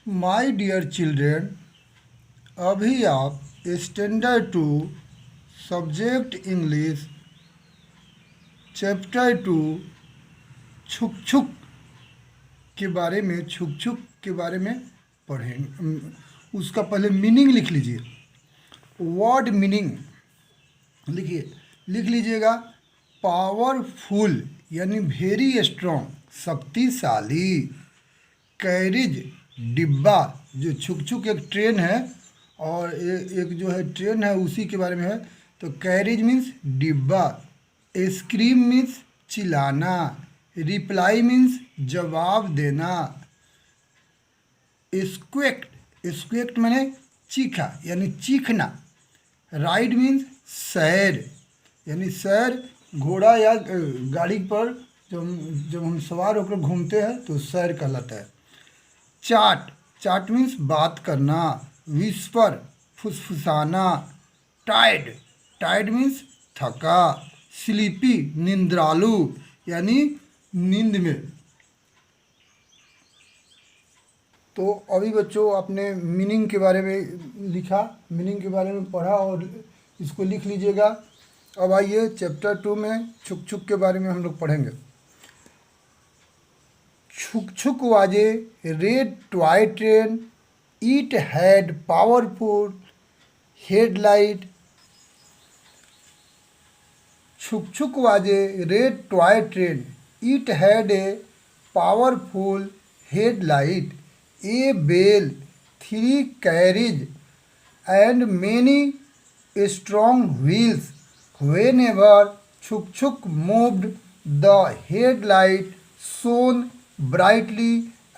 My dear children, अभी आप standard two subject English chapter two छुक छुक छुक छुक के बारे में पढ़ेंगे। उसका पहले मीनिंग लिख लीजिए। वर्ड मीनिंग लिख लीजिएगा। पावरफुल यानी वेरी स्ट्रॉन्ग, शक्तिशाली। कैरिज डिब्बा, जो छुक छुक एक ट्रेन है और एक जो है ट्रेन है उसी के बारे में है। तो कैरिज मीन्स डिब्बा। स्क्रीम मीन्स चिल्लाना। रिप्लाई मीन्स जवाब देना। स्क्वेक्ट मैंने चीखा यानी चीखना। राइड मीन्स सैर यानी सैर। घोड़ा या गाड़ी पर जब हम सवार होकर घूमते हैं तो सैर कहलाता है। चाट मीन्स बात करना। विस्पर फुसफुसाना। टायर्ड मीन्स थका। स्लीपी निंद्रालु यानी नींद में। तो अभी बच्चों आपने मीनिंग के बारे में लिखा, मीनिंग के बारे में पढ़ा और इसको लिख लीजिएगा। अब आइए चैप्टर 2 में छुक छुक के बारे में हम लोग पढ़ेंगे। छुक छुक was a red toy train. It had powerful headlight. छुक छुक was a red toy train. It had a powerful headlight, a bell, 3 carriages, and many strong wheels. Whenever Chuk Chuk moved, the headlight shone brightly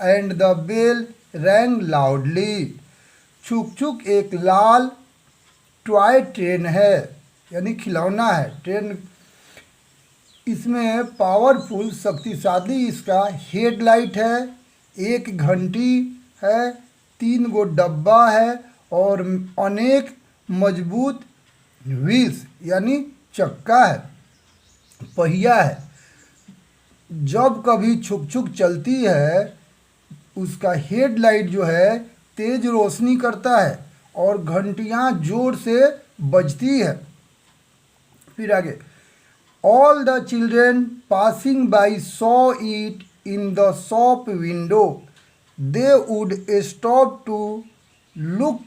and the bell rang loudly. छुक छुक एक लाल toy train है यानी खिलौना है train. इसमें powerful शक्तिशाली इसका हेडलाइट है, एक घंटी है, 3 गो डब्बा है और अनेक मजबूत व्हील्स यानी चक्का है, पहिया है। जब कभी छुक छुक चलती है उसका हेडलाइट जो है तेज रोशनी करता है और घंटियां जोर से बजती है। फिर आगे, all the children passing by saw it in the shop window. They would stop to look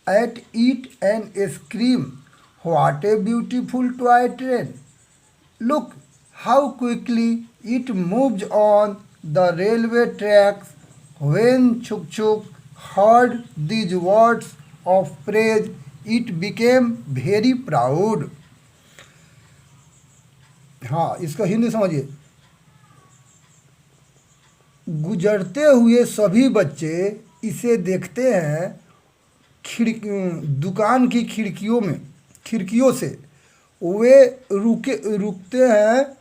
at it and scream, what a beautiful toy train, look how quickly it moves on the railway tracks. When Chuk Chuk heard these words of praise, it became very proud. हाँ, इसका हिंदी समझिए। गुजरते हुए सभी बच्चे इसे देखते हैं दुकान की खिड़कियों से। वे रुकते हैं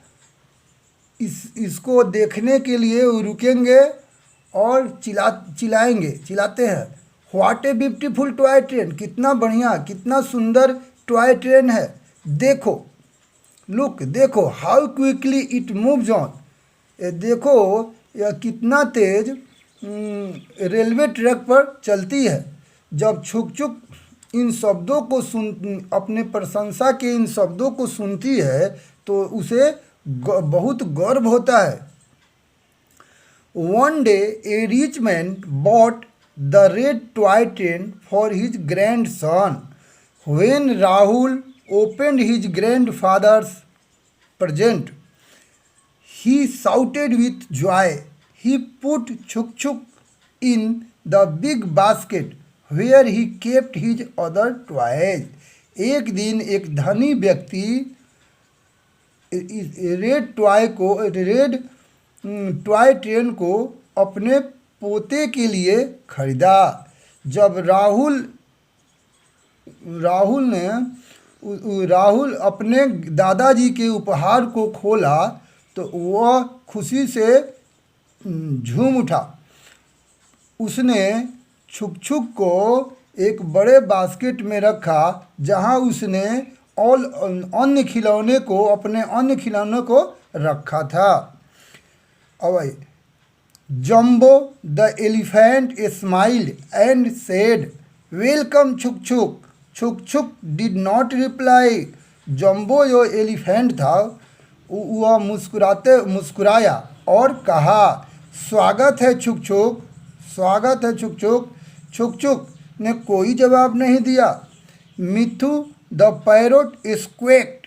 इसको देखने के लिए, रुकेंगे और चिल्लाते हैं, what a beautiful toy train, कितना बढ़िया कितना सुंदर टॉय ट्रेन है, देखो, लुक देखो, how quickly it moves on, देखो यह कितना तेज रेलवे ट्रैक पर चलती है। जब छुक छुक इन शब्दों को अपने प्रशंसा के इन शब्दों को सुनती है तो उसे बहुत गर्व होता है। One day a rich man bought the red toy train for his grandson. When Rahul opened his grandfather's present, he shouted with joy. He put Chuk Chuk in the big basket where he kept his other toys. एक दिन एक धनी व्यक्ति red toy train को अपने पोते के लिए खरीदा। जब राहुल अपने दादाजी के उपहार को खोला तो वह खुशी से झूम उठा। उसने छुक छुक को एक बड़े बास्केट में रखा जहां उसने अपने अन्य खिलौने को रखा था। अब Jumbo the elephant smiled and said, "Welcome, Chuk Chuk." Chuk Chuk did not reply. जम्बो जो एलिफेंट था वह मुस्कुराया और कहा, स्वागत है छुक छुक, स्वागत है छुक छुक। छुक छुक ने कोई जवाब नहीं दिया। Mithu the parrot squeaked,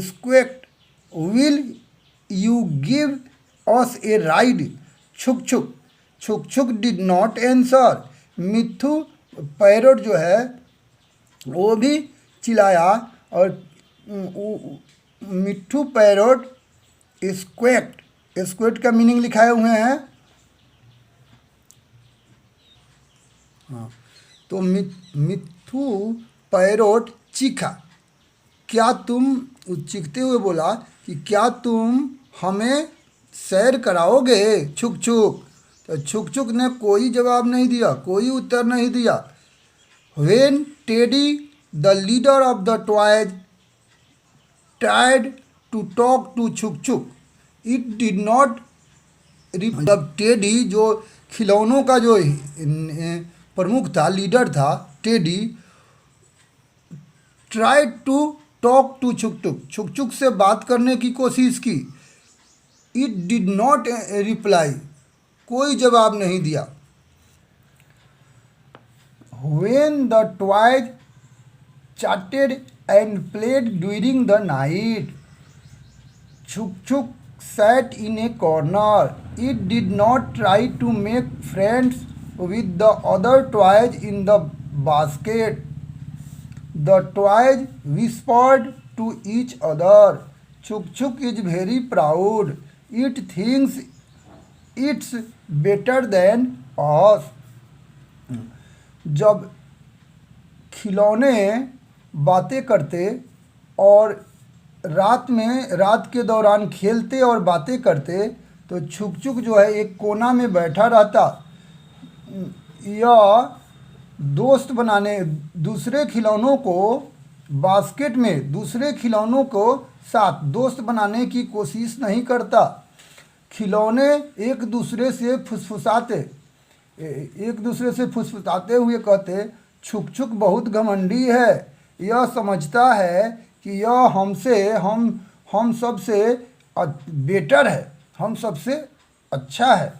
squeaked, will you give us a ride? छुक छुक, छुक छुक did not answer. Mithu parrot जो है वो भी चिल्लाया और मिट्ठू पैरोट स्क्वेक्ट, स्क्वेक्ट का मीनिंग लिखाए हुए हैं। हाँ, तो मिट्ठू पैरोट चीखा, क्या तुम, चीखते हुए बोला कि क्या तुम हमें सैर कराओगे छुक छुक? तो छुक छुक ने कोई जवाब नहीं दिया, कोई उत्तर नहीं दिया। When teddy the leader of the toys tried to talk to छुक छुक, it did not। जब टेडी जो खिलौनों का जो प्रमुख था, लीडर था, Teddy tried to talk to छुक छुक, छुक छुक से बात करने की कोशिश की। इट डिड नॉट रिप्लाई, कोई जवाब नहीं दिया। When the toys chatted and played during the night, Chuk Chuk sat in a corner. It did not try to make friends with the other toys in the basket. The toys whispered to each other, Chuk Chuk is very proud. It thinks it's better than us. जब खिलौने बातें करते और रात के दौरान खेलते और बातें करते तो छुक छुक जो है एक कोना में बैठा रहता। यह दोस्त बनाने, दूसरे खिलौनों को बास्केट में दूसरे खिलौनों को साथ दोस्त बनाने की कोशिश नहीं करता। खिलौने एक दूसरे से फुसफुसाते हुए कहते, छुक छुक बहुत घमंडी है, यह समझता है कि यह हम सबसे बेटर है, हम सबसे अच्छा है।